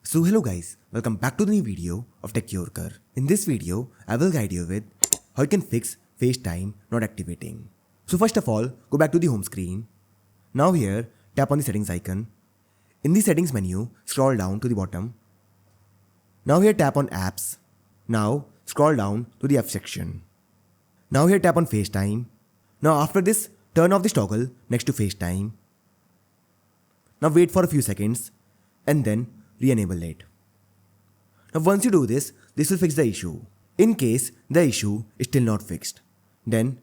So hello guys, welcome back to the new video of Tech Yorker. In this video, I will guide you with how you can fix FaceTime not activating. So first of all, go back to the home screen. Now here, tap on the settings icon. In the settings menu, scroll down to the bottom. Now here tap on apps. Now scroll down to the app section. Now here tap on FaceTime. Now after this, turn off this toggle next to FaceTime. Now wait for a few seconds and then re-enable it. Now once you do this will fix the issue. In case the issue is still not fixed, then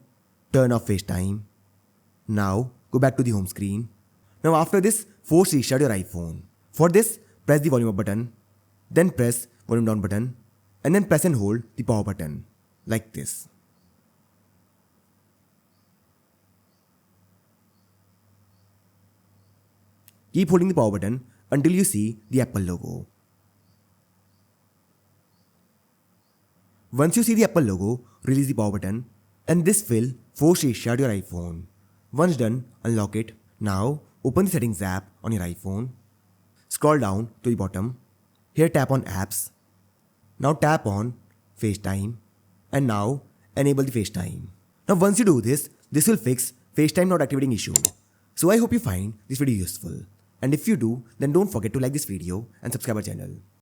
turn off FaceTime. Now go back to the home screen. Now after this, force restart your iPhone. For this, press the volume up button, then press volume down button, and then press and hold the power button, like this. Keep holding the power button until you see the Apple logo. Once you see the Apple logo, release the power button and this will force restart your iPhone. Once done, unlock it. Now open the settings app on your iPhone. Scroll down to the bottom. Here tap on apps. Now tap on FaceTime and now enable the FaceTime. Now once you do this will fix FaceTime not activating issue. So I hope you find this video useful. And if you do, then don't forget to like this video and subscribe our channel.